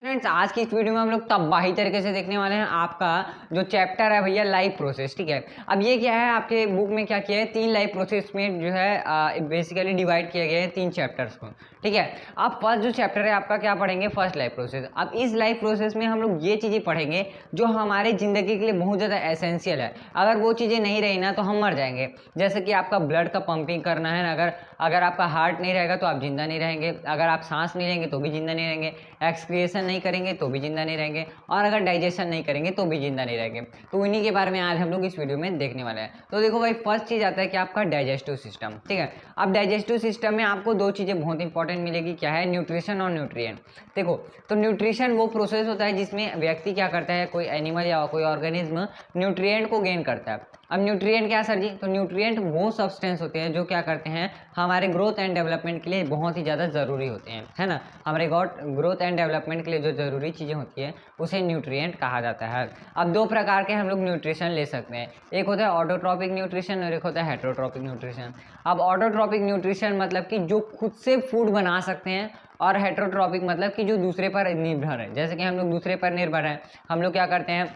Friends आज की इस वीडियो में हम लोग तबाही तरीके से देखने वाले हैं आपका जो चैप्टर है भैया लाइफ प्रोसेस। ठीक है, अब ये क्या है आपके बुक में क्या किया है, 3 लाइफ प्रोसेस में जो है बेसिकली डिवाइड किए गए हैं 3 चैप्टर्स को। ठीक है, अब फर्स्ट जो चैप्टर है आपका क्या पढ़ेंगे, फर्स्ट लाइफ प्रोसेस। अब इस लाइफ प्रोसेस में हम लोग ये चीज़ें पढ़ेंगे जो हमारे ज़िंदगी के लिए बहुत ज़्यादा एसेंशियल है। अगर वो चीज़ें नहीं रही ना तो हम मर जाएंगे। जैसे कि आपका ब्लड का पंपिंग करना है ना, अगर आपका हार्ट नहीं रहेगा तो आप जिंदा नहीं रहेंगे, अगर आप सांस नहीं लेंगे तो भी जिंदा नहीं रहेंगे, एक्सक्रिएशन नहीं करेंगे तो भी जिंदा नहीं रहेंगे, और अगर डाइजेशन नहीं करेंगे तो भी जिंदा नहीं रहेंगे। तो उन्हीं के बारे में आज हम लोग इस वीडियो में देखने वाले हैं। तो देखो भाई, फर्स्ट चीज़ आता है कि आपका डाइजेस्टिव सिस्टम। ठीक है, अब डाइजेस्टिव सिस्टम में आपको 2 चीज़ें बहुत इंपॉर्टेंट मिलेगी, क्या है, न्यूट्रिशन और न्यूट्रिएंट। देखो, तो न्यूट्रिशन वो प्रोसेस होता है जिसमें व्यक्ति क्या करता है, कोई एनिमल या कोई ऑर्गेनिज्म न्यूट्रिएंट को गेन करता है। अब न्यूट्रिएंट क्या सर जी, तो न्यूट्रिएंट वो सब्सटेंस होते हैं जो क्या करते हैं, हमारे ग्रोथ एंड डेवलपमेंट के लिए बहुत ही ज़्यादा ज़रूरी होते हैं, है ना। हमारे ग्रोथ एंड डेवलपमेंट के लिए जो ज़रूरी चीज़ें होती है उसे न्यूट्रिएंट कहा जाता है। अब 2 प्रकार के हम लोग न्यूट्रिशन ले सकते हैं, एक होता है ऑटोट्रॉपिक न्यूट्रिशन और एक होता है हेटरोट्रॉपिक न्यूट्रिशन। अब ऑटोट्रॉपिक न्यूट्रिशन मतलब कि जो खुद से फूड बना सकते हैं, और हेटरोट्रॉपिक मतलब कि जो दूसरे पर निर्भर है। जैसे कि हम लोग दूसरे पर निर्भर हैं, हम लोग क्या करते हैं,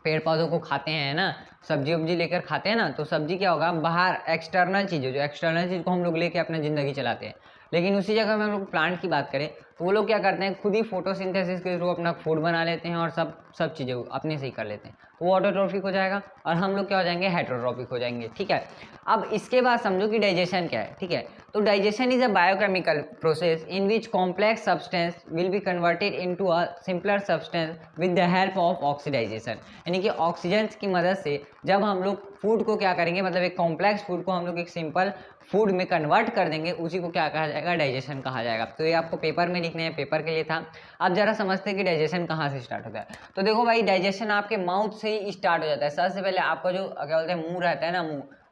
पेड़ पौधों को खाते हैं ना, सब्जी वब्जी लेकर खाते हैं ना, तो सब्जी क्या होगा, बाहर एक्सटर्नल चीज़ें, जो एक्सटर्नल चीज़ को हम लोग लेके अपना ज़िंदगी चलाते हैं। लेकिन उसी जगह में हम लोग प्लांट की बात करें तो वो लोग क्या करते हैं, खुद ही फोटोसिंथेसिस के थ्रू अपना फूड बना लेते हैं और सब चीज़ें अपने से ही कर लेते हैं। तो वो ऑटोट्रॉपिक हो जाएगा और हम लोग क्या हो जाएंगे, हेटरोट्रॉपिक हो जाएंगे। ठीक है, अब इसके बाद समझो कि डाइजेशन क्या है। ठीक है, तो digestion is a biochemical process in which complex substance will be converted into a simpler substance with the help of oxidisation. यानी कि ऑक्सीजन की मदद से जब हम लोग फूड को क्या करेंगे, मतलब एक कॉम्प्लेक्स फूड को हम लोग एक सिंपल फूड में कन्वर्ट कर देंगे, उसी को क्या कहा जाएगा, डाइजेशन कहा जाएगा। तो ये आपको पेपर में लिखने हैं, पेपर के लिए था। अब जरा समझते हैं कि डाइजेशन कहाँ से स्टार्ट होता है। तो देखो भाई, डाइजेशन आपके माउथ से ही स्टार्ट हो जाता है। सबसे पहले आपका जो क्या बोलते हैं मुंह रहता है ना,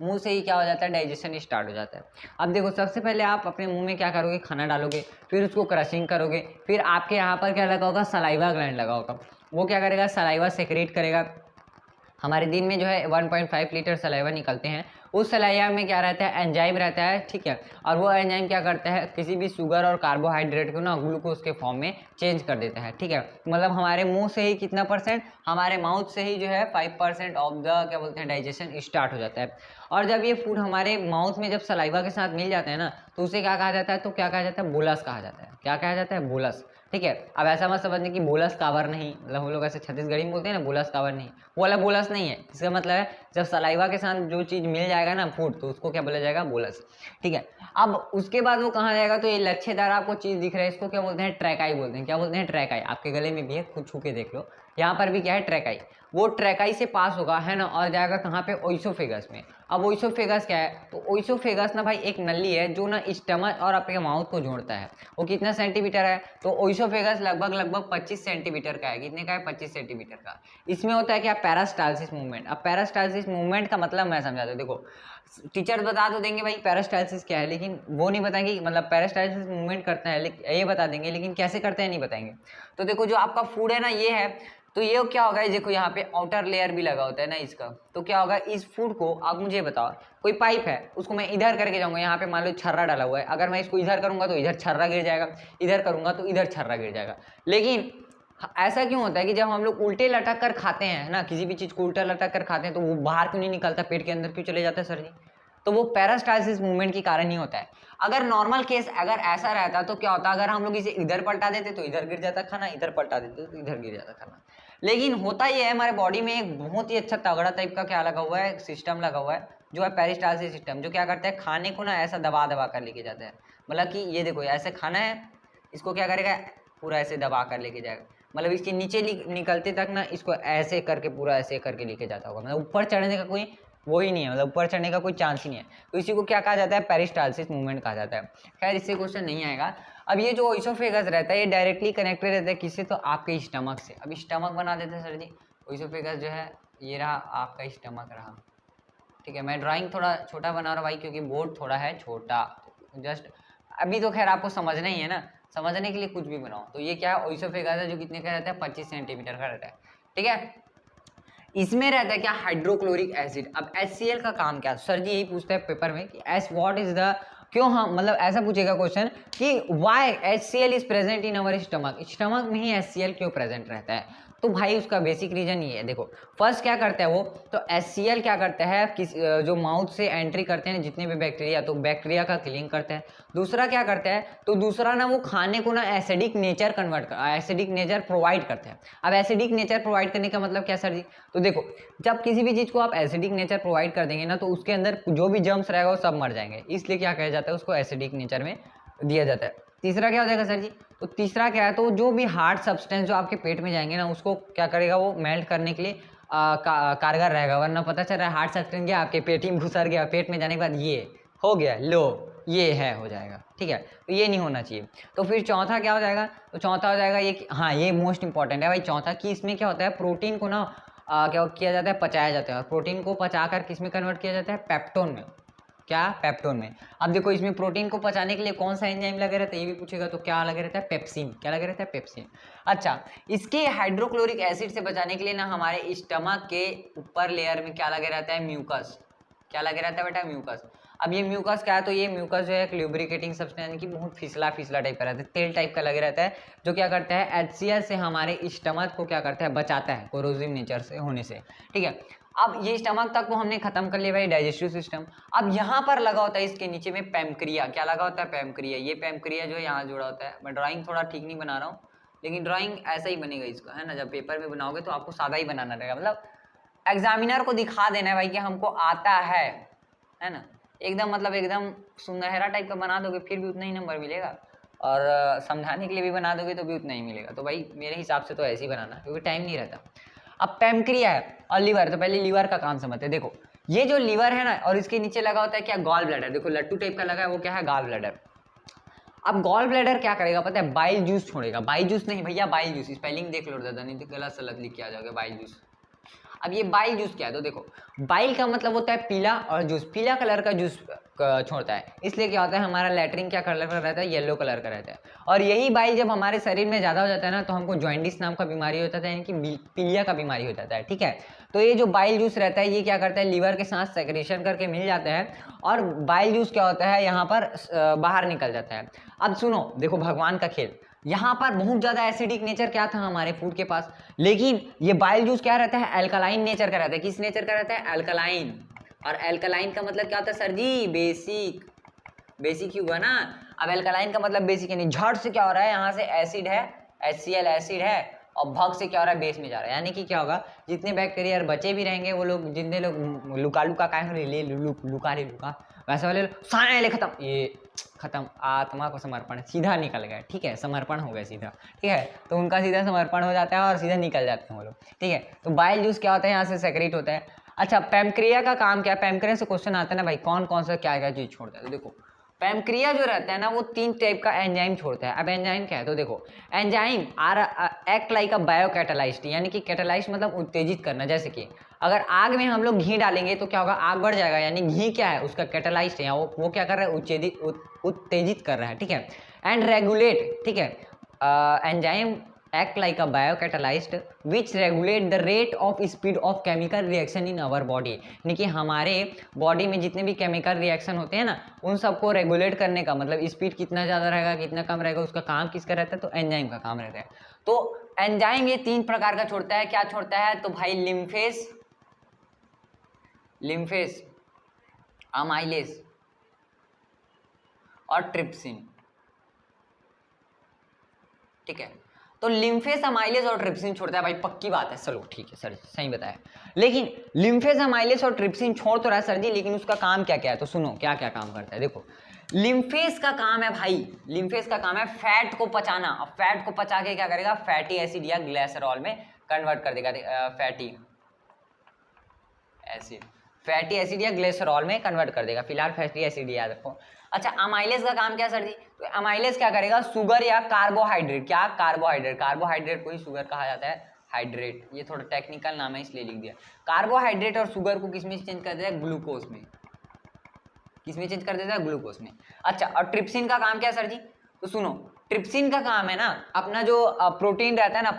मुंह से ही क्या हो जाता है, डाइजेशन स्टार्ट हो जाता है। अब देखो, सबसे पहले आप अपने मुंह में क्या करोगे, खाना डालोगे, फिर उसको क्रशिंग करोगे, फिर आपके यहाँ पर क्या लगा होगा, सलाइवा ग्लैंड लगा होगा। वो क्या करेगा, सलाइवा सेक्रेट करेगा। हमारे दिन में जो है 1.5 लीटर सलाइवा निकलते हैं। उस सलाइवा में क्या रहता है, एंजाइम रहता है। ठीक है, और वो एंजाइम क्या करता है, किसी भी शुगर और कार्बोहाइड्रेट को ना ग्लूकोज के फॉर्म में चेंज कर देता है। ठीक है, मतलब हमारे मुंह से ही कितना परसेंट, हमारे माउथ से ही जो है 5% ऑफ द क्या बोलते हैं, डाइजेशन स्टार्ट हो जाता है। और जब ये फूड हमारे माउथ में जब सलाइवा के साथ मिल जाता है ना, तो उसे क्या कहा जाता है, तो क्या कहा जाता है, बोलस कहा जाता है। क्या कहा जाता है, बोलस। ठीक है, अब ऐसा मत समझने कि बोलस कावर नहीं, मतलब हम लोग ऐसे छत्तीसगढ़ी में बोलते हैं ना, बोलस कावर नहीं, वो वाला बोलस नहीं है। इसका मतलब है जब सलाइवा के साथ जो चीज़ मिल जाएगा ना फूड, तो उसको क्या बोला जाएगा, बोलस। ठीक है, अब उसके बाद वो कहाँ जाएगा, तो ये लच्छेदार आपको चीज़ दिख रहा है, इसको क्या बोलते हैं, ट्रैकाई बोलते हैं। क्या बोलते हैं, ट्रैकाई। आपके गले में भी है, खुद छू के देख लो, यहाँ पर भी क्या है, ट्रैकाई। वो ट्रैकाई से पास होगा, है ना, और जाएगा कहाँ पे, ओइसोफेगस में। अब ओइसोफेगस क्या है, तो ओइसोफेगस ना भाई एक नली है जो ना स्टमक और आपके माउथ को जोड़ता है। वो कितना सेंटीमीटर है, तो ओइसोफेगस लगभग 25 सेंटीमीटर का है। कितने का है, 25 सेंटीमीटर का। इसमें होता है क्या, पेरिस्टाल्सिस मूवमेंट। अब पेरिस्टाल्सिस मूवमेंट का मतलब मैं समझाता हूँ। देखो, टीचर बता तो देंगे भाई पेरिस्टाल्सिस क्या है, लेकिन वो नहीं बताएंगे मतलब पेरिस्टाल्सिस मूवमेंट करता है, ये बता देंगे, लेकिन कैसे करते हैं नहीं बताएंगे। तो देखो, जो आपका फूड है ना, ये है, तो ये क्या होगा, देखो यहाँ पे आउटर लेयर भी लगा होता है ना इसका, तो क्या होगा, इस फूड को आप मुझे बताओ, कोई पाइप है, उसको मैं इधर करके जाऊंगा, यहाँ पे मान लो छर्रा डाला हुआ है, अगर मैं इसको इधर करूंगा तो इधर छर्रा गिर जाएगा, इधर करूंगा तो इधर छर्रा गिर जाएगा। लेकिन ऐसा क्यों होता है कि जब हम लोग उल्टे लटक कर खाते हैं ना, किसी भी चीज़ को उल्टा लटक कर खाते हैं, तो वो बाहर क्यों नहीं निकलता, पेट के अंदर क्यों चले जाता है सर जी, तो वो पेरिस्टाल्सिस मूवमेंट के कारण ही होता है। अगर नॉर्मल केस अगर ऐसा रहता तो क्या होता, अगर हम लोग इसे इधर पलटा देते तो इधर गिर जाता खाना, इधर पलटा देते तो इधर गिर जाता खाना। लेकिन होता ये है, हमारे बॉडी में एक बहुत ही अच्छा तगड़ा टाइप का क्या लगा हुआ है, सिस्टम लगा हुआ है, जो है पेरिस्टाल्सिस सिस्टम, जो क्या करता है, खाने को ना ऐसा दबा दबा कर लेके जाता है। मतलब कि ये देखो, ऐसे खाना है, इसको क्या करेगा, पूरा ऐसे दबा कर लेके जाएगा, मतलब इसके नीचे निकलते तक ना इसको ऐसे करके पूरा ऐसे करके लेके जाता होगा, मतलब ऊपर चढ़ने का कोई वो ही नहीं है, मतलब ऊपर चढ़ने का कोई चांस ही नहीं है। तो इसी को क्या कहा जाता है, पेरिस्टाल्सिस मूवमेंट कहा जाता है। खैर, इससे क्वेश्चन नहीं आएगा। अब ये जो ओइसोफेगस रहता है, ये डायरेक्टली कनेक्टेड रहता है किससे, तो आपके स्टमक से। अब स्टमक बना देते हैं सर जी, ओइसोफेगस जो है ये रहा आपका स्टमक रहा। ठीक है, मैं ड्राइंग थोड़ा छोटा बना रहा हूँ भाई, क्योंकि बोर्ड थोड़ा है छोटा, जस्ट अभी तो खैर आपको समझना ही है ना, समझने के लिए कुछ भी बनाओ। तो ये क्या है, ओइसोफेगस है, जो कितने का रहता है, 25 सेंटीमीटर का रहता है। ठीक है, इसमें रहता है क्या, हाइड्रोक्लोरिक एसिड। अब HCl का काम क्या है, सर जी यही पूछता है पेपर में कि एस व्हाट इज द क्यों हम मतलब ऐसा पूछेगा क्वेश्चन कि why HCl is present in our stomach, stomach में ही HCl क्यों प्रेजेंट रहता है। तो भाई उसका बेसिक रीजन ये है, देखो फर्स्ट क्या करता है वो, तो HCl क्या करता है जो माउथ से एंट्री करते हैं जितने भी बैक्टीरिया, तो बैक्टीरिया का किलिंग करता है। दूसरा क्या करता है, तो दूसरा ना वो खाने को ना acidic nature acidic nature provide करता है। अब एसिडिक नेचर प्रोवाइड करने का मतलब क्या सर जी, तो देखो जब किसी भी चीज़ को आप एसिडिक नेचर प्रोवाइड कर देंगे ना तो उसके अंदर जो भी जर्म्स रहेगा वो सब मर जाएंगे, इसलिए क्या कहा जाता है उसको एसिडिक नेचर में दिया जाता है। तीसरा क्या हो जाएगा सर जी, तो तीसरा क्या है, तो जो भी हार्ड सब्सटेंस जो आपके पेट में जाएंगे ना उसको क्या करेगा वो मेल्ट करने के लिए कारगर रहेगा, वरना पता चल रहा है हार्ड सब्सटेंस गया आपके पेट में घुसर गया, पेट में जाने के बाद ये हो गया लो ये है हो जाएगा, ठीक है, तो ये नहीं होना चाहिए। तो फिर चौथा क्या हो जाएगा, तो चौथा हो जाएगा ये, हाँ ये मोस्ट इंपॉर्टेंट है भाई चौथा, कि इसमें क्या होता है प्रोटीन को ना क्या किया जाता है, पचाया जाता है, और प्रोटीन को पचाकर किस में कन्वर्ट किया जाता है, पेप्टोन में। क्या, पेप्टोन में। अब देखो इसमें प्रोटीन को पचाने के लिए कौन सा एंजाइम लगे रहता है ये भी पूछेगा, तो क्या लगे रहता है, पेप्सिन। क्या लगे रहता है, पेप्सिन। अच्छा, इसके हाइड्रोक्लोरिक एसिड से बचाने के लिए ना हमारे स्टमक के ऊपर लेयर में क्या लगे रहता है, म्यूकस। क्या लगे रहता है बेटा, म्यूकस। अब ये म्यूकस क्या है, तो ये म्यूकस जो है एक ल्यूब्रिकेटिंग सब्सटेंस यानी कि बहुत फिसला फिसला टाइप का रहता है, तेल टाइप का लगे रहता है, जो क्या करता है HCl से हमारे स्टमक को क्या करता है, बचाता है कोरोसिव नेचर से होने से, ठीक है। अब ये स्टमक तक को हमने खत्म कर लिया भाई, डाइजेस्टिव सिस्टम। अब यहाँ पर लगा होता है इसके नीचे में पैंक्रिया। क्या लगा होता है, पैंक्रिया। ये पैंक्रिया जो है यहाँ जुड़ा होता है। मैं ड्राइंग थोड़ा ठीक नहीं बना रहा हूँ, लेकिन ड्राइंग ऐसा ही बनेगा इसका, है ना। जब पेपर में बनाओगे तो आपको सादा ही बनाना रहेगा, मतलब एग्जामिनर को दिखा देना है भाई कि हमको आता है ना। एकदम मतलब एकदम सुनहरा टाइप का बना दोगे फिर भी उतना ही नंबर मिलेगा, और समझाने के लिए भी बना दोगे तो भी उतना ही मिलेगा। तो भाई मेरे हिसाब से तो ऐसे ही बनाना, क्योंकि टाइम नहीं रहता। अब पैंक्रिया है और लीवर, तो पहले लीवर का काम समझते हैं। देखो ये जो लीवर है ना, और इसके नीचे लगा होता है क्या, गॉल ब्लैडर। देखो लट्टू टाइप का लगा है, वो क्या है, गॉल ब्लैडर। अब गॉल ब्लैडर क्या करेगा पता है, बाइल जूस छोड़ेगा। बाइल जूस नहीं भैया, बाइल जूस, स्पेलिंग देख लो दादा, नहीं तो गलत सलत लिख के आ जाओगे, बाइल जूस। अब ये बाइल जूस क्या है, तो देखो बाइल का मतलब होता है पीला, और जूस पीला कलर का जूस छोड़ता है, इसलिए क्या होता है हमारा लैट्रिन क्या कलर का रहता है, येलो कलर का रहता है। और यही बाइल जब हमारे शरीर में ज़्यादा हो जाता है ना, तो हमको जॉइंडिस नाम का बीमारी होता है, यानी कि पीलिया का बीमारी हो जाता है, ठीक है। तो ये जो बाइल जूस रहता है ये क्या करता है, लीवर के साथ सेक्रेशन करके मिल जाता है, और बाइल जूस क्या होता है यहाँ पर बाहर निकल जाता है। अब सुनो, देखो भगवान का खेल, यहाँ पर बहुत ज़्यादा एसिडिक नेचर क्या था हमारे फूड के पास, लेकिन ये बाइल जूस क्या रहता है, अल्कलाइन नेचर का रहता है। किस नेचर का रहता है, अल्कलाइन। और अल्कलाइन का मतलब क्या होता है सर जी, बेसिक। बेसिक ही हुआ ना। अब अल्कलाइन का मतलब बेसिक, यानी झट से क्या हो रहा है, यहाँ से एसिड है, HCl एसिड है, और भग से क्या हो रहा है, बेस में जा रहा है। यानी कि क्या होगा, जितने बैक्टीरिया बचे भी रहेंगे वो लोग, जितने लोग लुका लुका का ले लुका रे लुका, वैसे वाले सारे ले खत्म, ये खत्म, आत्मा को समर्पण, सीधा निकल गए, ठीक है, समर्पण हो गए सीधा, ठीक है। तो उनका सीधा समर्पण हो जाता है और सीधा निकल जाते हैं वो लोग, ठीक है। तो बाइल जूस क्या होता है, यहाँ से सेक्रेट होता है। अच्छा, पैंक्रिया का काम क्या है, पैंक्रिया से क्वेश्चन आता है ना भाई, कौन कौन सा क्या क्या चीज छोड़ता है। तो देखो पैंक्रिया जो रहता है ना, वो 3 टाइप का एंजाइम छोड़ता है। अब एंजाइम क्या है, तो देखो enzyme are act like a biocatalyst, यानी कि कैटालाइस्ट मतलब उत्तेजित करना। जैसे कि अगर आग में हम लोग घी डालेंगे तो क्या होगा, आग बढ़ जाएगा, यानी घी क्या है, उसका कैटालाइस्ट है, वो क्या कर रहा है, उत्तेजित कर रहा है, ठीक है। एंड रेगुलेट, ठीक है, enzyme act like a biocatalyst which regulate the rate of speed of chemical reaction in our body, यानी कि हमारे बॉडी में जितने भी केमिकल रिएक्शन होते हैं ना, उन सबको रेगुलेट करने का मतलब स्पीड कितना ज़्यादा रहेगा कितना कम रहेगा, उसका काम किसका रहता है, तो एंजाइम का काम रहता है। तो एंजाइम ये 3 प्रकार का छोड़ता है। क्या छोड़ता है, तो भाई लिम्फेस, अमाइलेज और ट्रिप्सिन, ठीक है। तो लिम्फेस, अमाइलेज और ट्रिप्सिन छोड़ता है भाई, पक्की बात है, चलो ठीक है सर, सही बताया। लेकिन लिम्फेस, अमाइलेज और ट्रिप्सिन छोड़ तो रहा है सर जी, लेकिन उसका काम क्या क्या है, तो सुनो क्या क्या काम करता है। देखो लिम्फेस का काम है भाई, लिम्फेस का काम है फैट को पचाना। अब फैट को पचा के क्या करेगा, फैटी एसिड या ग्लिसरॉल में कन्वर्ट कर देगा, फैटी एसिड या ग्लिसरॉल में कन्वर्ट कर देगा। फिलहाल फैटी एसिड याद रखो। अच्छा, अमाइलेज का काम क्या सर जी, तो अमाइलेज क्या करेगा, शुगर या कार्बोहाइड्रेट, क्या कार्बोहाइड्रेट को ही शुगर कहा जाता है, हाइड्रेट, ये थोड़ा टेक्निकल नाम है इसलिए लिख दिया। कार्बोहाइड्रेट और शुगर को किसमें चेंज कर देता है, ग्लूकोज में। किसमें चेंज कर देता है, ग्लूकोज में। अच्छा, और ट्रिप्सिन का काम क्या है सर जी, तो सुनो ट्रिप्सिन का काम है ना, अपना जो प्रोटीन रहता है ना,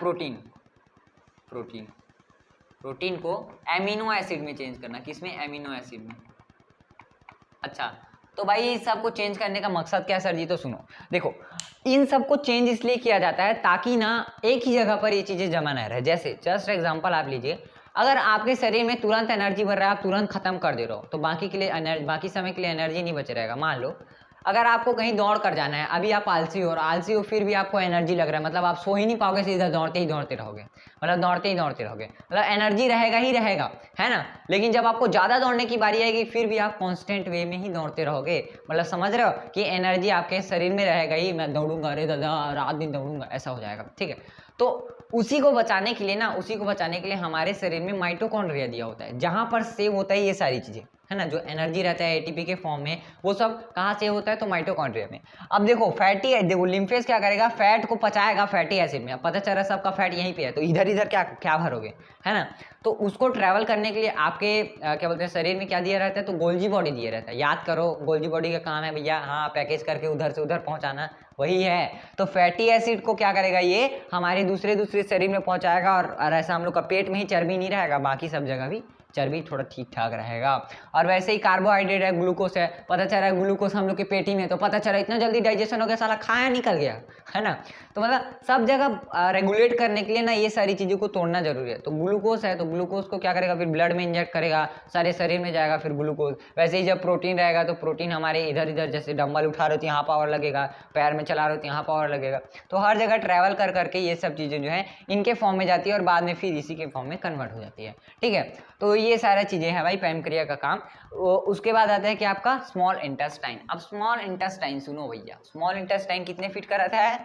प्रोटीन को एमिनो एसिड में चेंज करना। किसमें, एमिनो एसिड में। अच्छा, तो भाई सबको चेंज करने का मकसद क्या है सर जी? तो सुनो, देखो इन सबको चेंज इसलिए किया जाता है ताकि ना एक ही जगह पर ये चीज़ें जमा न रहे। जैसे जस्ट एग्जांपल आप लीजिए, अगर आपके शरीर में तुरंत एनर्जी बढ़ रहा है, आप तुरंत खत्म कर दे रहे हो, तो बाकी के लिए बाकी समय के लिए एनर्जी नहीं बच रहेगा। मान लो अगर आपको कहीं दौड़ कर जाना है, अभी आप आलसी हो और आलसी हो फिर भी आपको एनर्जी लग रहा है, मतलब आप सो ही नहीं पाओगे, सीधा दौड़ते ही दौड़ते रहोगे, मतलब दौड़ते ही दौड़ते रहोगे, मतलब एनर्जी रहेगा ही रहेगा, है ना। लेकिन जब आपको ज़्यादा दौड़ने की बारी आएगी फिर भी आप कांस्टेंट वे में ही दौड़ते रहोगे, मतलब समझ रहे हो कि एनर्जी आपके शरीर में रहेगा ही। मैं दौड़ूंगा, अरे दादा रात दिन दौड़ूंगा, ऐसा हो जाएगा, ठीक है। तो उसी को बचाने के लिए ना, उसी को बचाने के लिए हमारे शरीर में माइटोकॉन्ड्रिया दिया होता है, जहाँ पर सेव होता है ये सारी चीज़ें, है ना। जो एनर्जी रहता है एटीपी के फॉर्म में, वो सब कहाँ से होता है? तो माइटोकॉन्ड्रिया में। अब देखो फैटी है, देखो लिम्फेज क्या करेगा? फैट को पचाएगा फैटी एसिड में। अब पता चल रहा है सबका फैट यहीं पे है, तो इधर इधर क्या क्या भरोगे, है ना। तो उसको ट्रैवल करने के लिए आपके क्या बोलते हैं शरीर में क्या दिया रहता है? तो गोल्जी बॉडी दिया रहता है। याद करो गोल्जी बॉडी का काम है भैया, हाँ पैकेज करके उधर से उधर पहुंचाना, वही है। तो फैटी एसिड को क्या करेगा? ये हमारे दूसरे शरीर में पहुंचाएगा, और ऐसा हम लोग का पेट में ही चर्बी नहीं रहेगा, बाकी सब जगह भी चर्बी थोड़ा ठीक ठाक रहेगा। और वैसे ही कार्बोहाइड्रेट है, ग्लूकोज है, पता चल रहा है ग्लूकोज हम लोग के पेटी में, तो पता चला इतना जल्दी डाइजेशन हो गया, साला खाया निकल गया, है ना। तो मतलब सब जगह रेगुलेट करने के लिए ना ये सारी चीज़ों को तोड़ना जरूरी है। तो ग्लूकोज है, तो ग्लूकोज को क्या करेगा? फिर ब्लड में इंजेक्ट करेगा, सारे शरीर में जाएगा फिर ग्लूकोज। वैसे ही जब प्रोटीन रहेगा तो प्रोटीन हमारे इधर इधर, जैसे डंबल उठा रहे हो तो यहाँ पावर लगेगा, पैर में चला रहे हो तो यहाँ पावर लगेगा। तो हर जगह ट्रैवल कर करके ये सब चीज़ें जो है इनके फॉर्म में जाती है और बाद में फिर इसी के फॉर्म में कन्वर्ट हो जाती है, ठीक है। तो ये सारा चीज़ें हैं भाई पैनक्रिया का काम। उसके बाद आता है कि आपका स्मॉल इंटेस्टाइन। अब स्मॉल इंटेस्टाइन सुनो भैया, स्मॉल इंटेस्टाइन कितने फीट का रहता है?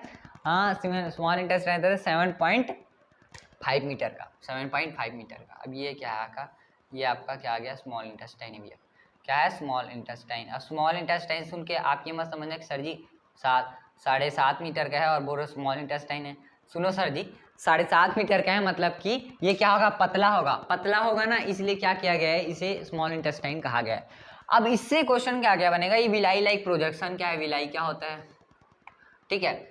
हाँ, स्मॉल इंटेस्टाइन रहता है 7.5 मीटर का, 7.5 मीटर का। अब ये क्या है आपका? ये आपका क्या आ गया? स्मॉल इंटेस्टाइन है भैया। क्या है? Small intestine. अब स्मॉल इंटेस्टाइन सुन के आप ये मत समझना कि सर जी 7.5 मीटर का है और बोलो स्मॉल इंटेस्टाइन है। सुनो सर जी, 7.5 मीटर का है, मतलब कि ये क्या होगा? पतला होगा। पतला होगा ना, इसलिए क्या किया गया है? इसे स्मॉल इंटेस्टाइन कहा गया है। अब इससे क्वेश्चन क्या बनेगा? ये विलाई लाइक प्रोजेक्शन क्या है? विलाई क्या होता है? ठीक है,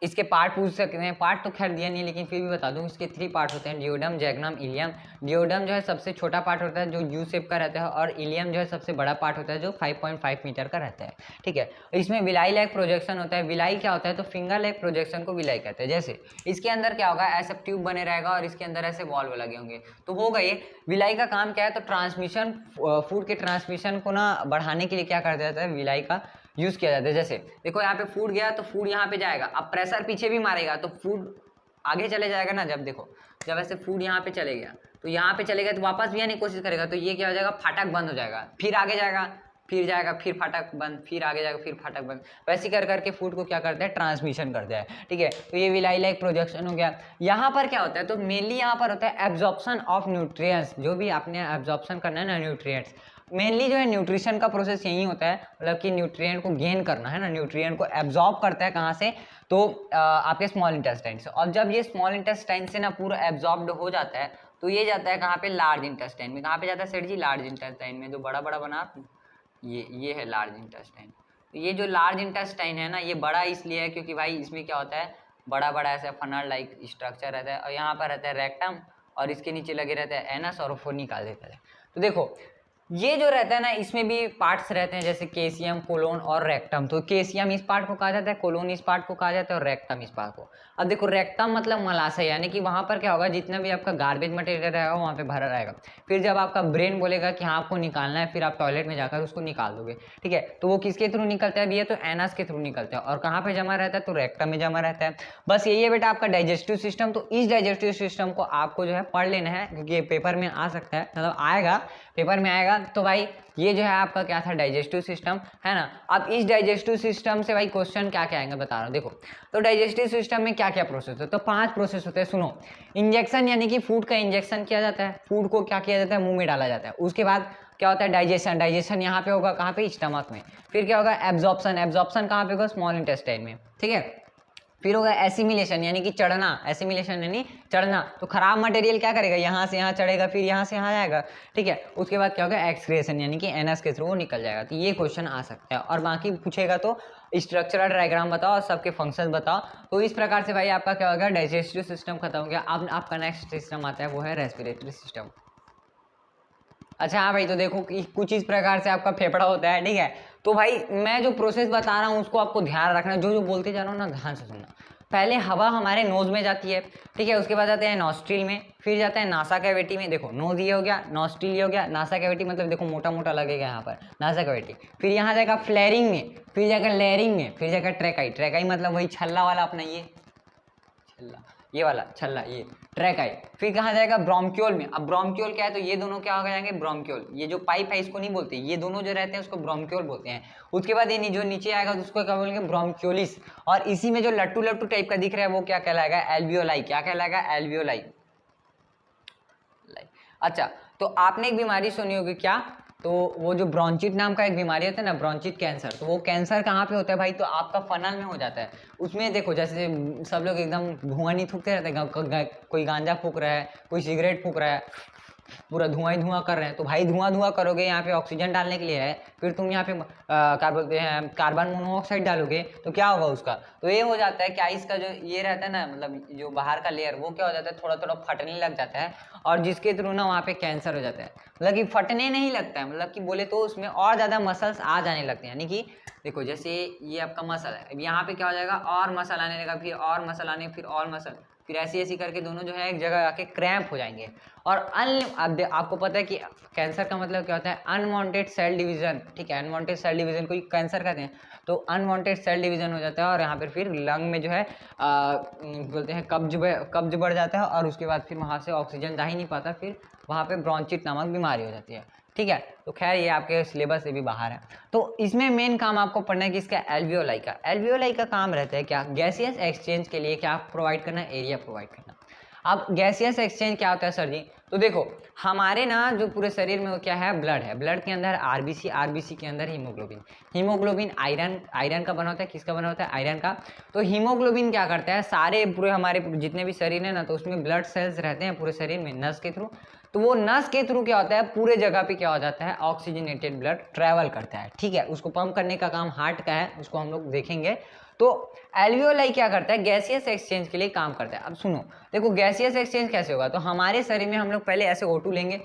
इसके पार्ट पूछ सकते हैं। पार्ट तो खैर दिया नहीं, लेकिन फिर भी बता दूं, इसके 3 पार्ट होते हैं, डियोडम, जैग्नम, इलियम। डियोडम जो है सबसे छोटा पार्ट होता है जो यू शेप का रहता है, और इलियम जो है सबसे बड़ा पार्ट होता है जो 5.5 मीटर का रहता है, ठीक है। इसमें विलाई लाइक प्रोजेक्शन होता है। विलाई क्या होता है? तो फिंगर लाइक प्रोजेक्शन को विलाई कहते हैं। जैसे इसके अंदर क्या होगा? ऐसा ट्यूब बने रहेगा और इसके अंदर ऐसे वॉल्व लगे होंगे, तो होगा ये। विलाई का काम क्या है? तो ट्रांसमिशन, फूड के ट्रांसमिशन को ना बढ़ाने के लिए क्या कर देता है? विलाई का यूज किया जाता है। जैसे देखो यहाँ पे फूड गया तो फूड यहाँ पे जाएगा, अब प्रेशर पीछे भी मारेगा तो फूड आगे चले जाएगा ना। जब देखो, जब ऐसे फूड यहाँ पे चले गया तो यहाँ पे चले गया तो वापस भी आने की कोशिश करेगा, तो ये क्या हो जाएगा? फाटक बंद हो जाएगा, फिर आगे जाएगा, फिर जाएगा, फिर फाटक बंद, फिर आगे जाएगा, फिर फाटक बंद। वैसे कर करके फूड को क्या करता है? ट्रांसमिशन करता है, ठीक है। तो ये विलाई लाइक प्रोजेक्शन हो गया। यहाँ पर क्या होता है? तो मेनली यहाँ पर होता है एब्जॉर्प्शन ऑफ न्यूट्रिएंट्स। जो भी आपने एब्जॉर्प्शन करना है ना न्यूट्रिएंट्स, मेनली जो है न्यूट्रिशन का प्रोसेस यही होता है, मतलब कि न्यूट्रिएंट को गेन करना है ना, न्यूट्रिएंट को एब्जॉर्ब करता है कहाँ से? तो आपके स्मॉल इंटेस्टाइन से। और जब ये स्मॉल इंटेस्टाइन से ना पूरा एब्जॉर्ब्ड हो जाता है तो ये जाता है कहाँ पे? लार्ज इंटेस्टाइन में। कहाँ पे जाता है सेठ जी? लार्ज इंटेस्टाइन में। जो बड़ा बड़ा बना ये है लार्ज इंटेस्टाइन। तो ये जो लार्ज इंटेस्टाइन है ना, ये बड़ा इसलिए है क्योंकि भाई इसमें क्या होता है? बड़ा बड़ा ऐसा फनल लाइक स्ट्रक्चर रहता है, और यहाँ पर रहता है रेक्टम, और इसके नीचे लगे रहता है एनस, और वो निकाल देता है। तो देखो ये जो रहता है ना, इसमें भी पार्ट्स रहते हैं, जैसे केसियम, कोलोन और रेक्टम। तो केसियम इस पार्ट को कहा जाता है, कोलोन इस पार्ट को कहा जाता है, और रेक्टम इस पार्ट को। अब देखो रेक्टम मतलब मलाशय, यानी कि वहाँ पर क्या होगा? जितना भी आपका गार्बेज मटेरियल रहेगा वहाँ पे भरा रहेगा। फिर जब आपका ब्रेन बोलेगा कि हाँ आपको निकालना है, फिर आप टॉयलेट में जाकर उसको निकाल दोगे, ठीक है। तो वो किसके थ्रू निकलता है भैया? तो एनस के थ्रू निकलता है। और कहाँ पे जमा रहता है? तो रेक्टम में जमा रहता है। बस यही है बेटा आपका डाइजेस्टिव सिस्टम। तो इस डाइजेस्टिव सिस्टम को आपको जो है पढ़ लेना है, क्योंकि ये पेपर में आ सकता है, मतलब आएगा, पेपर में आएगा। तो भाई ये जो है आपका क्या था? डाइजेस्टिव सिस्टम, है ना। अब इस डाइजेस्टिव सिस्टम से भाई क्वेश्चन क्या क्या आएंगे बता रहा हूँ। देखो तो डाइजेस्टिव सिस्टम में क्या क्या प्रोसेस होता है? तो 5 प्रोसेस होते हैं। सुनो, इंजेक्शन, यानी कि फूड का इंजेक्शन किया जाता है। फूड को क्या किया जाता है? मुंह में डाला जाता है। उसके बाद क्या होता है? डाइजेशन। डाइजेशन यहाँ पे होगा, कहाँ पे? स्टमक में। फिर क्या होगा? एब्जॉर्प्शन। एब्जॉर्प्शन कहाँ पे होगा? स्मॉल इंटेस्टाइन में, ठीक है। फिर होगा एसिमिलेशन, यानी कि चढ़ना। एसिमिलेशन यानी चढ़ना। तो खराब मटेरियल क्या करेगा? यहाँ से यहाँ चढ़ेगा, फिर यहाँ से यहाँ जाएगा, ठीक है। उसके बाद क्या होगा? एक्सक्रिएशन, यानी कि एनस के थ्रू वो निकल जाएगा। तो ये क्वेश्चन आ सकता है। और बाकी पूछेगा तो स्ट्रक्चरल डायग्राम बताओ और सबके फंक्शन बताओ। तो इस प्रकार से भाई आपका क्या होगा? डाइजेस्टिव सिस्टम खत्म हो गया। अब आपका नेक्स्ट सिस्टम आता है, वो है रेस्पिरेटरी सिस्टम। अच्छा हाँ भाई, तो देखो कि कुछ इस प्रकार से आपका फेफड़ा होता है, ठीक है। तो भाई मैं जो प्रोसेस बता रहा हूँ उसको आपको ध्यान रखना, जो जो बोलते जा रहा हूँ ना ध्यान से सुनना। पहले हवा हमारे नोज में जाती है, ठीक है, उसके बाद जाते हैं नॉस्ट्रिल में, फिर जाता है नासा कैविटी में। देखो नोज ये हो गया, नॉस्ट्रिल ये हो गया, नासा कैविटी मतलब देखो मोटा मोटा लगेगा यहाँ पर नासा कैविटी। फिर यहाँ जाएगा फ्लेयरिंग में, फिर जाएगा लेयरिंग में, फिर जाएगा ट्रैकाई। ट्रैकाई मतलब वही छल्ला वाला अपना ये छल्ला, ये वाला छल्ला, ये ट्रैकाई। फिर कहाँ जाएगा ब्रोंक्यूल में। अब ब्रोंक्यूल क्या है, तो ये दोनों क्या हो जाएंगे ब्रोंक्यूल। ये जो पाइप है इसको नहीं बोलते, ये दोनों जो रहते हैं उसको ब्रोंक्यूल बोलते हैं। उसके बाद ये जो नीचे आएगा तो उसको क्या बोलेंगे ब्रोंक्यूलिस। और इसी में जो लट्टू लट्टू टाइप का दिख रहा है वो क्या कहलाएगा एल्वियोलाई। क्या कहलाएगा एल्वियोलाई। अच्छा, तो आपने एक बीमारी सुनी होगी क्या, तो वो जो ब्रोंचिट नाम का एक बीमारी होता है ना, ब्रोंचिट कैंसर। तो वो कैंसर कहाँ पे होता है भाई, तो आपका फनल में हो जाता है। उसमें देखो जैसे सब लोग एकदम धुआं नहीं थूकते रहते हैं, कोई गांजा फूक रहा है, कोई सिगरेट फूक रहा है, पूरा धुआं ही धुआं कर रहे हैं। तो भाई धुआं धुआं करोगे, यहाँ पे ऑक्सीजन डालने के लिए है, फिर तुम यहाँ पे क्या बोलते हैं कार्बन मोनोऑक्साइड डालोगे तो क्या होगा उसका, तो ये हो जाता है क्या, इसका जो ये रहता है ना, मतलब जो बाहर का लेयर वो क्या हो जाता है थोड़ा थोड़ा फटने लग जाता है, और जिसके थ्रू ना वहाँ पे कैंसर हो जाता है। मतलब कि फटने नहीं लगता है, मतलब कि बोले तो उसमें और ज़्यादा मसल्स आ जाने लगते हैं। यानी कि देखो जैसे ये आपका मसल है, अब यहाँ पे क्या हो जाएगा और मसल आने लगा, फिर और मसल आने, फिर और मसल, फिर ऐसी ऐसी करके दोनों जो है एक जगह आके क्रैम्प हो जाएंगे। और आपको पता है कि कैंसर का मतलब क्या होता है अनवांटेड सेल डिवीजन, ठीक है, अनवांटेड सेल डिवीजन को कैंसर कहते हैं। तो अनवांटेड सेल डिवीजन हो जाता है और यहाँ पर फिर लंग में जो है बोलते हैं कब्ज बढ़ जाता है, और उसके बाद फिर वहाँ से ऑक्सीजन जा ही नहीं पाता, फिर वहाँ पे ब्रोंचिट नामक बीमारी हो जाती है। ठीक है, तो खैर ये आपके सिलेबस से भी बाहर है। तो इसमें मेन काम आपको पढ़ना है कि इसका एल्वियोलाई का। एल्वियोलाई का काम रहता है क्या, गैसियस एक्सचेंज के लिए क्या प्रोवाइड करना, एरिया प्रोवाइड करना। अब गैसियस एक्सचेंज क्या होता है सर जी, तो देखो हमारे ना जो पूरे शरीर में वो क्या है ब्लड है, ब्लड के अंदर आरबीसी, आरबीसी के अंदर हीमोग्लोबिन, हीमोग्लोबिन आयरन का बना होता है, किसका बना होता है आयरन का। तो हीमोग्लोबिन क्या करता है, सारे पूरे हमारे जितने भी शरीर है ना, तो उसमें ब्लड सेल्स रहते हैं पूरे शरीर में नस के थ्रू। तो वो नस के थ्रू क्या होता है पूरे जगह पे क्या हो जाता है ऑक्सीजनेटेड ब्लड ट्रैवल करता है, ठीक है। उसको पंप करने का काम हार्ट का है, उसको हम लोग देखेंगे। तो एल्वियोलाई क्या करता है, गैसियस एक्सचेंज के लिए काम करता है। अब सुनो देखो गैसियस एक्सचेंज कैसे होगा, तो हमारे शरीर में हम लोग पहले ऐसे O2 लेंगे,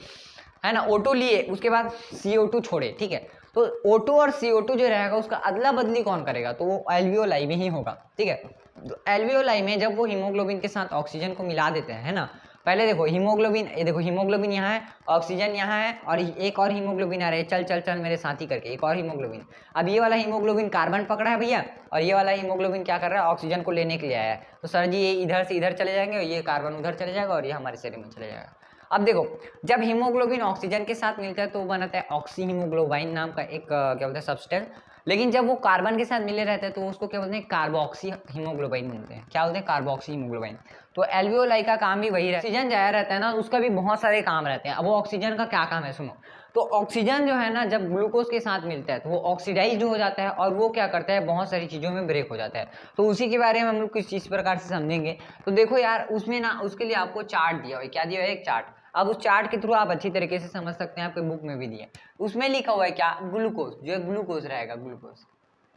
है ना, O2 लिए, उसके बाद CO2 छोड़े, ठीक है। तो O2 और CO2 जो रहेगा उसका अदला बदली कौन करेगा, तो वो एल्वियोलाई में ही होगा, ठीक है। तो एल्वियोलाई में जब वो हीमोग्लोबिन के साथ ऑक्सीजन को मिला देते हैं, है ना, पहले देखो हीमोग्लोबिन, ये देखो हीमोग्लोबिन यहाँ है, ऑक्सीजन यहाँ है, और एक और हीमोग्लोबिन आ रहा है, चल चल चल मेरे साथी करके, एक और हीमोग्लोबिन। अब ये वाला हीमोग्लोबिन कार्बन पकड़ा है भैया, और ये वाला हीमोग्लोबिन क्या कर रहा है ऑक्सीजन को लेने के लिए आया है। तो सर जी ये इधर से इधर चले जाएंगे, और ये कार्बन उधर चले जाएगा, और ये हमारे शरीर में चले जाएगा। अब देखो जब हीमोग्लोबिन ऑक्सीजन के साथ मिलता है तो बनाता है ऑक्सी हीमोग्लोबाइन नाम का एक क्या बोलते हैं सब्सटेंस। लेकिन जब वो कार्बन के साथ मिले रहते हैं तो उसको क्या बोलते हैं कार्बोक्सी हीमोग्लोबाइन बोलते हैं। क्या बोलते हैं कार्बोक्सी हीमोग्लोबाइन। तो एल्वियोलाई का काम भी वही है, ऑक्सीजन जाया रहता है ना, उसका भी बहुत सारे काम रहते हैं। अब वो ऑक्सीजन का क्या काम है सुनो, तो ऑक्सीजन जो है ना जब ग्लूकोज के साथ मिलता है तो वो ऑक्सीडाइज्ड हो जाता है, और वो क्या करता है बहुत सारी चीज़ों में ब्रेक हो जाता है। तो उसी के बारे में हम लोग किस चीज़ प्रकार से समझेंगे। तो देखो यार उसमें ना उसके लिए आपको चार्ट दिया हुआ है, क्या दिया हुआ है एक चार्ट। अब उस चार्ट के थ्रू आप अच्छी तरीके से समझ सकते हैं, आपके बुक में भी दिया। उसमें लिखा हुआ है क्या ग्लूकोज, जो ग्लूकोज रहेगा ग्लूकोज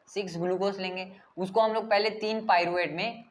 6 ग्लूकोज लेंगे, उसको हम लोग पहले 3 पाइरुवेट में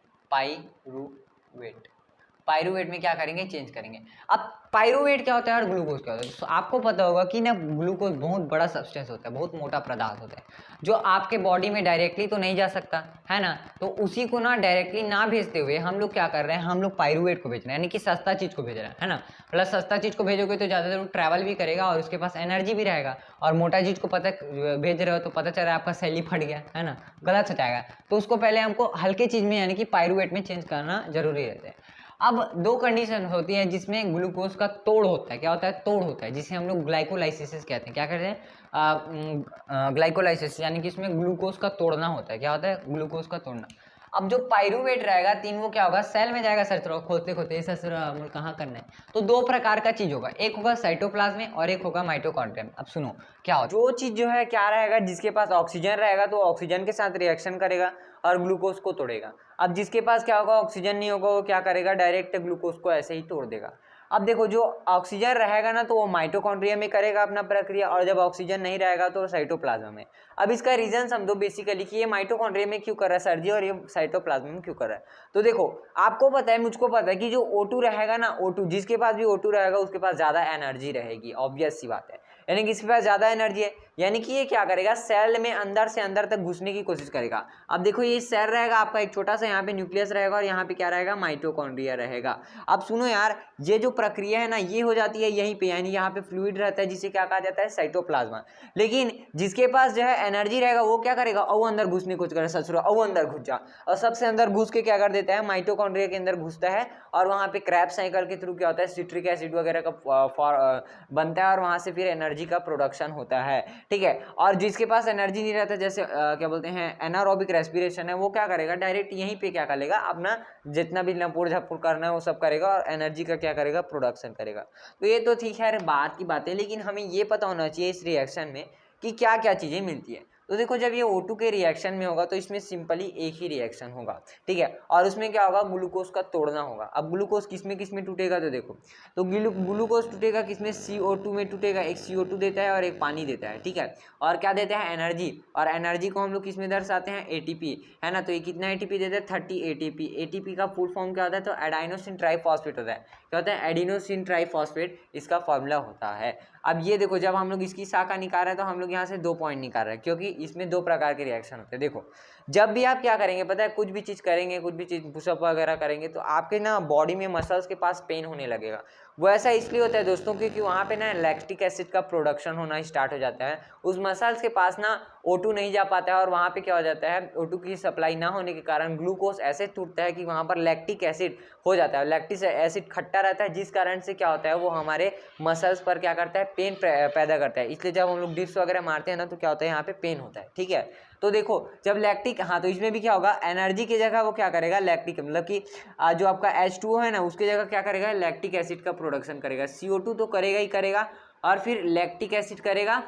पाइरुवेट में क्या करेंगे चेंज करेंगे। अब पाइरुवेट क्या होता है और ग्लूकोज क्या होता है, तो आपको पता होगा कि ना ग्लूकोज बहुत बड़ा सब्सटेंस होता है, बहुत मोटा पदार्थ होता है जो आपके बॉडी में डायरेक्टली तो नहीं जा सकता है ना। तो उसी को ना डायरेक्टली ना भेजते हुए हम लोग क्या कर रहे हैं, हम लोग पाइरुवेट को भेज रहे हैं, यानी कि सस्ता चीज़ को भेज रहे हैं, है ना। प्लस सस्ता चीज़ को भेजोगे तो ज़्यादातर ट्रैवल भी करेगा और उसके पास एनर्जी भी रहेगा, और मोटा चीज़ को पता भेज रहे हो तो पता चल रहा है आपका सेल ही फट गया, है ना, गलत हो जाएगा। तो उसको पहले हमको हल्के चीज़ में यानी कि पाइरुवेट में चेंज करना जरूरी रहता है। अब 2 कंडीशन होती है जिसमें ग्लूकोज का तोड़ होता है। क्या होता है, तोड़ होता है, जिसे हम लोग ग्लाइकोलाइसिस कहते हैं। क्या कहते हैं ग्लाइकोलाइसिस, यानी कि इसमें ग्लूकोज का तोड़ना होता है। क्या होता है ग्लूकोज का तोड़ना। अब जो पाइरुवेट रहेगा 3 वो क्या होगा सेल में जाएगा, सर्च खोलते खोलते सर कहाँ करना है। तो 2 प्रकार का चीज होगा, एक होगा साइटोप्लाज्म में और एक होगा माइटोकॉन्ड्रियम। अब सुनो क्या हो, जो चीज जो है क्या रहेगा, जिसके पास ऑक्सीजन रहेगा तो ऑक्सीजन के साथ रिएक्शन करेगा और ग्लूकोज को तोड़ेगा। अब जिसके पास क्या होगा ऑक्सीजन नहीं होगा वो क्या करेगा डायरेक्ट ग्लूकोज को ऐसे ही तोड़ देगा। अब देखो जो ऑक्सीजन रहेगा ना तो वो माइटोकॉन्ड्रिया में करेगा अपना प्रक्रिया, और जब ऑक्सीजन नहीं रहेगा तो साइटोप्लाज्म में। अब इसका रीजन समझो बेसिकली कि ये माइटोकॉन्ड्रिया में क्यों कर रहा है सर जी और ये साइटोप्लाज्म में क्यों कर रहा है। तो देखो आपको पता है, मुझको पता है कि जो O2 रहेगा ना, O2 जिसके पास भी O2 रहेगा उसके पास ज़्यादा एनर्जी रहेगी, ऑब्वियस सी बात है। यानी कि इसके पास ज़्यादा एनर्जी है, यानी कि ये क्या करेगा, सेल में अंदर से अंदर तक घुसने की कोशिश करेगा। अब देखो ये सेल रहेगा आपका एक छोटा सा, यहाँ पे न्यूक्लियस रहेगा और यहाँ पे क्या रहेगा, माइटोकॉन्ड्रिया रहेगा। अब सुनो यार, ये जो प्रक्रिया है ना ये हो जाती है यहीं पे, यानी यहाँ पे फ्लूइड रहता है जिसे क्या कहा जाता है, साइटोप्लाज्मा। लेकिन जिसके पास जो है एनर्जी रहेगा वो क्या करेगा, वो अंदर घुसने की कोशिश करेगा, ससुरा वो अंदर घुस जा, और सबसे अंदर घुस के क्या कर देता है, माइटोकॉन्ड्रिया के अंदर घुसता है और वहाँ पे क्रैब साइकिल के थ्रू क्या होता है, सिट्रिक एसिड वगैरह का बनता है और वहाँ से फिर एनर्जी का प्रोडक्शन होता है, ठीक है। और जिसके पास एनर्जी नहीं रहता, जैसे क्या बोलते हैं एनारोबिक रेस्पिरेशन है, वो क्या करेगा, डायरेक्ट यहीं पे क्या करेगा, अपना जितना भी लपुड़ झपुड़ करना है वो सब करेगा और एनर्जी का क्या करेगा, प्रोडक्शन करेगा। तो ये तो ठीक है बात की बातें, लेकिन हमें ये पता होना चाहिए इस रिएक्शन में कि क्या क्या चीज़ें मिलती है। तो देखो जब ये O2 के रिएक्शन में होगा तो इसमें सिंपली एक ही रिएक्शन होगा, ठीक है, और उसमें क्या होगा, ग्लूकोज का तोड़ना होगा। अब ग्लूकोज किसमें टूटेगा, तो देखो तो ग्लूकोज टूटेगा किसमें, CO2 में टूटेगा, एक CO2 देता है और एक पानी देता है, ठीक है, और क्या देता है, एनर्जी, और एनर्जी को हम लोग किसमें दर्शाते हैं, ATP, है ना। तो ये कितना ATP देता है, 30 ATP। ATP का फुल फॉर्म क्या होता है, तो एडाइनोसिन ट्राइफॉस्फेट होता है, क्या होता है, एडिनोसिन ट्राइफॉस्फेट इसका फॉर्मूला होता है। अब ये देखो जब हम लोग इसकी शाखा निकाल रहे हैं तो हम लोग यहाँ से 2 पॉइंट निकाल रहे हैं, क्योंकि इसमें 2 प्रकार के रिएक्शन होते हैं। देखो जब भी आप क्या करेंगे पता है, कुछ भी चीज़ करेंगे, कुछ भी चीज़ पुशअप वगैरह करेंगे तो आपके ना बॉडी में मसल्स के पास पेन होने लगेगा। वो ऐसा इसलिए होता है दोस्तों क्योंकि वहाँ पे ना लैक्टिक एसिड का प्रोडक्शन होना स्टार्ट हो जाता है, उस मसल्स के पास ना O2 नहीं जा पाता है और वहाँ पे क्या हो जाता है, O2 की सप्लाई ना होने के कारण ग्लूकोज ऐसे टूटता है कि वहाँ पर लैक्टिक एसिड हो जाता है। लैक्टिक एसिड खट्टा रहता है जिस कारण से क्या होता है, वो हमारे मसल्स पर क्या करता है, पेन पैदा करता है। इसलिए जब हम लोग डिप्स वगैरह मारते हैं ना तो क्या होता है, यहाँ पे पेन होता है, ठीक है। तो देखो जब लैक्टिक, हाँ तो इसमें भी क्या होगा, एनर्जी की जगह वो क्या करेगा, लैक्टिक मतलब कि जो आपका H2O है ना उसकी जगह क्या करेगा, लैक्टिक एसिड का प्रोडक्शन करेगा। CO2 तो करेगा ही करेगा और फिर लैक्टिक एसिड करेगा,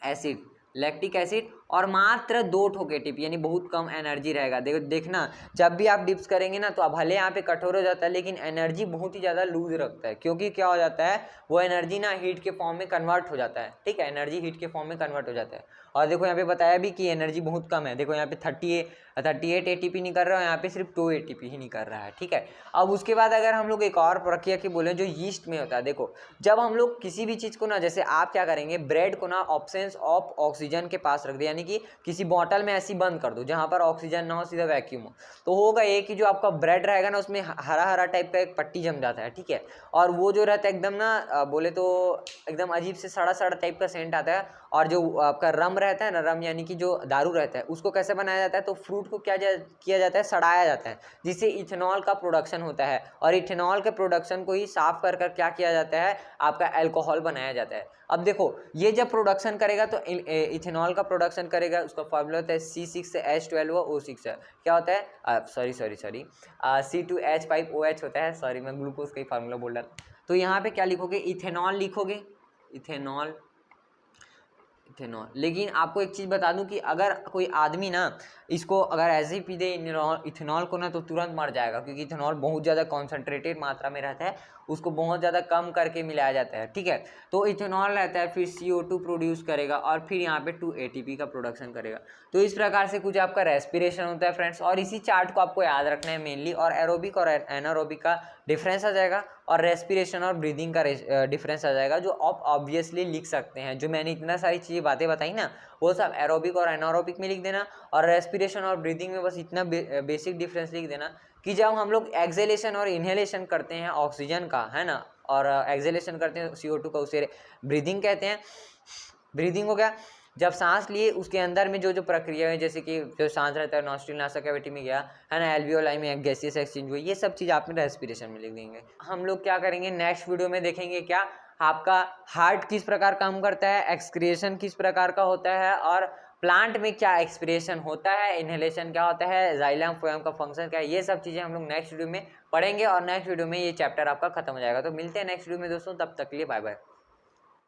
एसिड, लैक्टिक एसिड, और मात्र 2 ठोक ATP, यानी बहुत कम एनर्जी रहेगा। देखना जब भी आप डिप्स करेंगे ना तो अब भले यहाँ पे कठोर हो जाता है लेकिन एनर्जी बहुत ही ज़्यादा लूज रखता है, क्योंकि क्या हो जाता है, वो एनर्जी ना हीट के फॉर्म में कन्वर्ट हो जाता है, ठीक है, एनर्जी हीट के फॉर्म में कन्वर्ट हो जाता है। और देखो यहाँ पे बताया भी कि एनर्जी बहुत कम है, देखो यहाँ पे 38 ATP निकल रहा है, यहाँ पे सिर्फ 2 ATP ही निकल रहा है, ठीक है। अब उसके बाद अगर हम लोग एक और प्रक्रिया की बोले जो यीस्ट में होता है, देखो जब हम लोग किसी भी चीज़ को ना, जैसे आप क्या करेंगे, ब्रेड को ना ऑब्सेंस ऑफ ऑक्सीजन के पास रख दे, यानी कि किसी बॉटल में ऐसी बंद कर दो जहाँ पर ऑक्सीजन ना हो, सीधा वैक्यूम हो, तो होगा ये कि जो आपका ब्रेड रहेगा ना उसमें हरा हरा टाइप का एक पट्टी जम जाता है, ठीक है, और वो जो रहता है एकदम ना बोले तो एकदम अजीब से सड़ा सड़ा टाइप का सेंट आता है। और जो आपका रम रहता है ना, रम यानी कि जो दारू रहता है, उसको कैसे बनाया जाता है, तो फ्रूट को क्या किया जाता है, सड़ाया जाता है, जिससे इथेनॉल का प्रोडक्शन होता है, और इथेनॉल के प्रोडक्शन को ही साफ कर कर क्या किया जाता है, आपका अल्कोहल बनाया जाता है। अब देखो ये जब प्रोडक्शन करेगा तो इथेनॉल का प्रोडक्शन करेगा, उसका फॉर्मूला होता है C6H12O6 है, क्या होता है, सॉरी C2H5OH होता है, सॉरी मैं ग्लूकोज का ही फार्मूला बोल रहा था। तो यहाँ पे क्या लिखोगे, इथेनॉल लिखोगे, इथेनॉल। लेकिन आपको एक चीज़ बता दूं कि अगर कोई आदमी ना इसको अगर ऐसे ही पी दे इथेनॉल को ना तो तुरंत मर जाएगा, क्योंकि इथेनॉल बहुत ज़्यादा कॉन्सेंट्रेटेड मात्रा में रहता है, उसको बहुत ज़्यादा कम करके मिलाया जाता है, ठीक है। तो इथेनॉल रहता है, फिर CO2 प्रोड्यूस करेगा और फिर यहाँ पे 2 ATP का प्रोडक्शन करेगा। तो इस प्रकार से कुछ आपका रेस्पिरेशन होता है फ्रेंड्स, और इसी चार्ट को आपको याद रखना है मेनली, और एरोबिक और एनारोबिक का डिफरेंस आ जाएगा और रेस्पिरेशन और ब्रीदिंग का डिफरेंस आ जाएगा, जो आप ऑब्वियसली लिख सकते हैं। जो मैंने इतना सारी चीज़ें बातें बताई ना वो सब एरोबिक और एनारोबिक में लिख देना, और रेस्पिरेशन और ब्रीदिंग में बस इतना बेसिक डिफरेंस लिख देना कि जब हम लोग एक्सेलेशन और इनहेलेशन करते हैं ऑक्सीजन का, है ना, और एक्सेलेशन करते हैं CO2 का, उसे ब्रीदिंग कहते हैं। ब्रीदिंग हो गया जब सांस लिए उसके अंदर में जो जो प्रक्रिया है, जैसे कि जो सांस रहता है नॉस्ट्रिल नासा कैविटी में गया, है ना, एल्वियोलाई में गैसियस एक्सचेंज हुई, ये सब चीज़ आपने रेस्पिरेशन में लिख देंगे। हम लोग क्या करेंगे नेक्स्ट वीडियो में देखेंगे क्या आपका हार्ट किस प्रकार काम करता है, एक्सक्रिएशन किस प्रकार का होता है, और प्लांट में क्या एक्सपिरेशन होता है, इनहेलेशन क्या होता है, जाइलम फ्लोएम का फंक्शन क्या है, ये सब चीज़ें हम लोग नेक्स्ट वीडियो में पढ़ेंगे। और नेक्स्ट वीडियो में ये चैप्टर आपका खत्म हो जाएगा। तो मिलते हैं नेक्स्ट वीडियो में दोस्तों, तब तक के लिए बाय बाय।